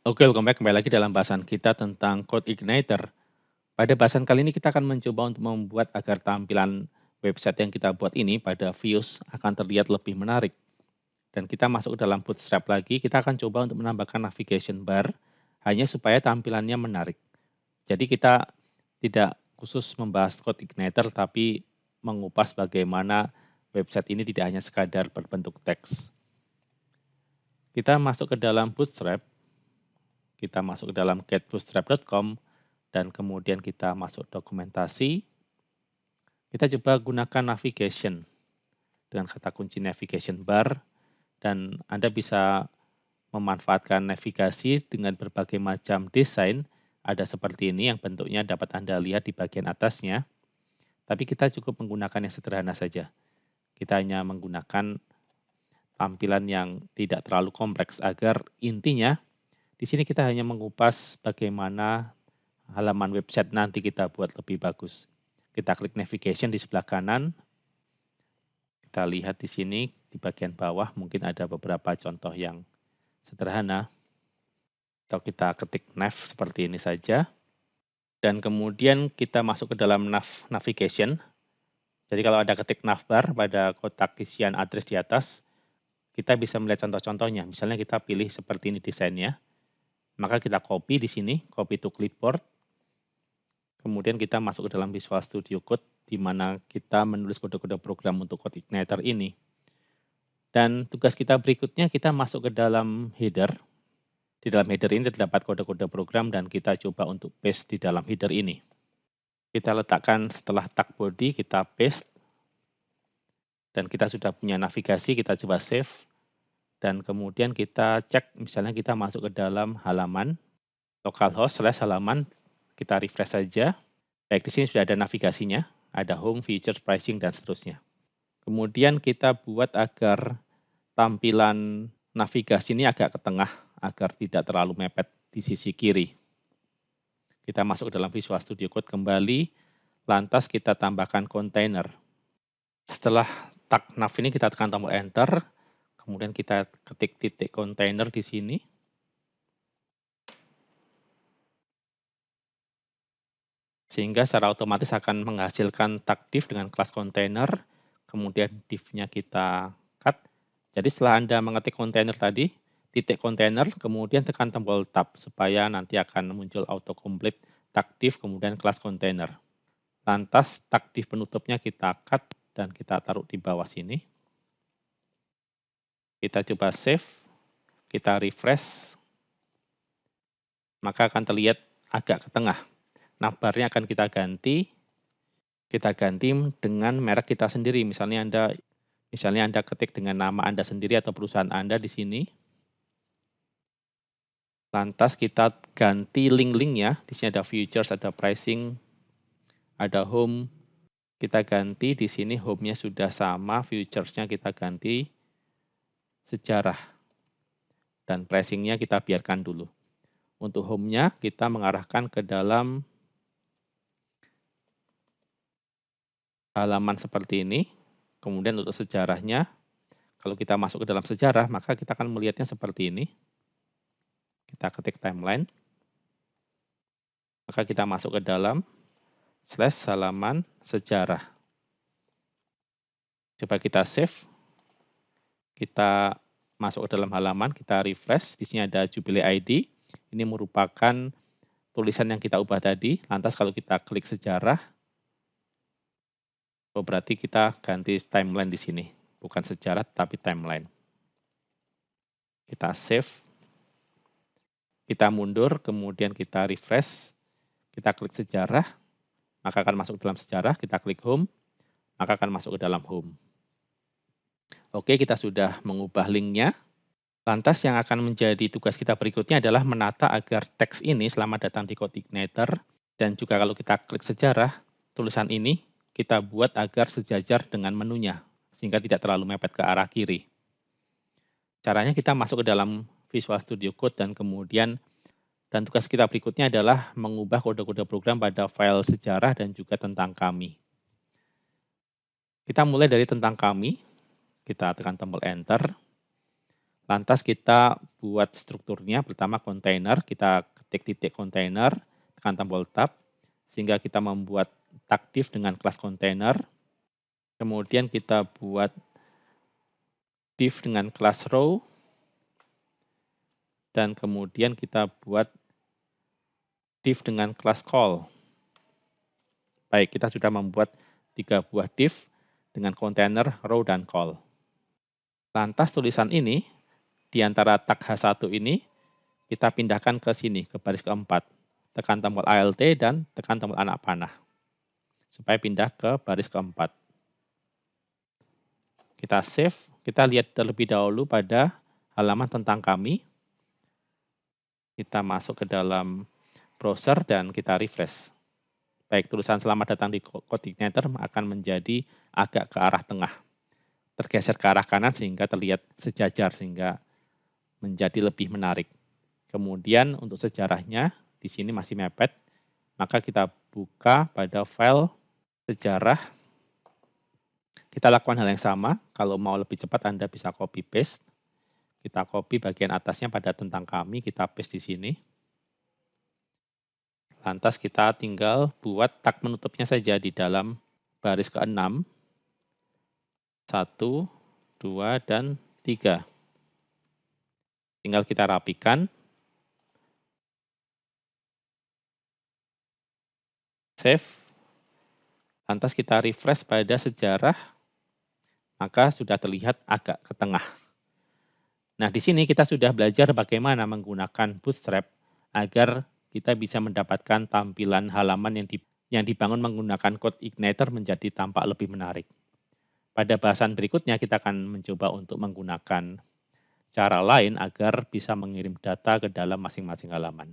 Oke, welcome back. Kembali lagi dalam bahasan kita tentang Code Igniter. Pada bahasan kali ini kita akan mencoba untuk membuat agar tampilan website yang kita buat ini pada views akan terlihat lebih menarik. Dan kita masuk ke dalam Bootstrap lagi, kita akan coba untuk menambahkan navigation bar hanya supaya tampilannya menarik. Jadi kita tidak khusus membahas Code Igniter, tapi mengupas bagaimana website ini tidak hanya sekadar berbentuk teks. Kita masuk ke dalam Bootstrap, kita masuk ke dalam getbootstrap.com, dan kemudian kita masuk dokumentasi. Kita coba gunakan navigation dengan kata kunci navigation bar, dan Anda bisa memanfaatkan navigasi dengan berbagai macam desain. Ada seperti ini yang bentuknya dapat Anda lihat di bagian atasnya, tapi kita cukup menggunakan yang sederhana saja. Kita hanya menggunakan tampilan yang tidak terlalu kompleks agar intinya di sini kita hanya mengupas bagaimana halaman website nanti kita buat lebih bagus. Kita klik navigation di sebelah kanan. Kita lihat di sini di bagian bawah mungkin ada beberapa contoh yang sederhana. Atau kita ketik nav seperti ini saja. Dan kemudian kita masuk ke dalam navigation. Jadi kalau ada ketik navbar pada kotak isian address di atas, kita bisa melihat contoh-contohnya. Misalnya kita pilih seperti ini desainnya. Maka kita copy di sini, copy to clipboard. Kemudian kita masuk ke dalam Visual Studio Code, di mana kita menulis kode-kode program untuk Code Igniter ini. Dan tugas kita berikutnya, kita masuk ke dalam header. Di dalam header ini terdapat kode-kode program, dan kita coba untuk paste di dalam header ini. Kita letakkan setelah tag body, kita paste. Dan kita sudah punya navigasi, kita coba save. Dan kemudian kita cek, misalnya kita masuk ke dalam halaman, localhost / halaman, kita refresh saja. Baik, di sini sudah ada navigasinya, ada home, features, pricing, dan seterusnya. Kemudian kita buat agar tampilan navigasi ini agak ke tengah, agar tidak terlalu mepet di sisi kiri. Kita masuk ke dalam Visual Studio Code kembali, lantas kita tambahkan kontainer. Setelah tag nav ini kita tekan tombol Enter, kemudian kita ketik titik kontainer di sini. Sehingga secara otomatis akan menghasilkan tag div dengan kelas kontainer, kemudian div-nya kita cut. Jadi setelah Anda mengetik kontainer tadi, titik kontainer, kemudian tekan tombol tab, supaya nanti akan muncul autocomplete tag div, kemudian kelas kontainer. Lantas tag div penutupnya kita cut, dan kita taruh di bawah sini. Kita coba save, kita refresh, maka akan terlihat agak ke tengah. Navbarnya akan kita ganti dengan merek kita sendiri. Misalnya Anda ketik dengan nama Anda sendiri atau perusahaan Anda di sini. Lantas kita ganti link-linknya. Di sini ada features, ada pricing, ada home. Kita ganti di sini home-nya sudah sama, features-nya kita ganti sejarah. Dan pricing-nya kita biarkan dulu. Untuk home-nya kita mengarahkan ke dalam halaman seperti ini. Kemudian untuk sejarahnya, kalau kita masuk ke dalam sejarah, maka kita akan melihatnya seperti ini. Kita ketik timeline. Maka kita masuk ke dalam / halaman sejarah. Coba kita save. Kita masuk ke dalam halaman, kita refresh. Di sini ada Jubilee ID. Ini merupakan tulisan yang kita ubah tadi. Lantas kalau kita klik sejarah, berarti kita ganti timeline di sini. Bukan sejarah, tapi timeline. Kita save. Kita mundur, kemudian kita refresh. Kita klik sejarah, maka akan masuk ke dalam sejarah. Kita klik home, maka akan masuk ke dalam home. Oke, kita sudah mengubah linknya. Lantas yang akan menjadi tugas kita berikutnya adalah menata agar teks ini selamat datang di Code Igniter. Dan juga kalau kita klik sejarah, tulisan ini kita buat agar sejajar dengan menunya, sehingga tidak terlalu mepet ke arah kiri. Caranya kita masuk ke dalam Visual Studio Code dan tugas kita berikutnya adalah mengubah kode-kode program pada file sejarah dan juga tentang kami. Kita mulai dari tentang kami, kita tekan tombol Enter. Lantas kita buat strukturnya, pertama kontainer, kita ketik titik kontainer, tekan tombol tab, sehingga kita membuat tag div dengan kelas kontainer. Kemudian kita buat div dengan kelas row, dan kemudian kita buat div dengan kelas call. Baik, kita sudah membuat 3 buah div dengan kontainer, row, dan call. Lantas tulisan ini, di antara tag H1 ini, kita pindahkan ke sini, ke baris keempat. Tekan tombol Alt dan tekan tombol anak panah, supaya pindah ke baris keempat. Kita save, kita lihat terlebih dahulu pada halaman tentang kami. Kita masuk ke dalam browser dan kita refresh. Baik, tulisan selamat datang di CodeIgniter akan menjadi agak ke arah tengah. Tergeser ke arah kanan sehingga terlihat sejajar, sehingga menjadi lebih menarik. Kemudian untuk sejarahnya, di sini masih mepet, maka kita buka pada file sejarah. Kita lakukan hal yang sama, kalau mau lebih cepat Anda bisa copy paste. Kita copy bagian atasnya pada tentang kami, kita paste di sini. Lantas kita tinggal buat tag menutupnya saja di dalam baris ke-6, 1, 2, dan 3. Tinggal kita rapikan, save, lantas kita refresh pada sejarah, maka sudah terlihat agak ke tengah. Nah, di sini kita sudah belajar bagaimana menggunakan Bootstrap agar kita bisa mendapatkan tampilan halaman yang dibangun menggunakan CodeIgniter menjadi tampak lebih menarik. Pada bahasan berikutnya kita akan mencoba untuk menggunakan cara lain agar bisa mengirim data ke dalam masing-masing halaman.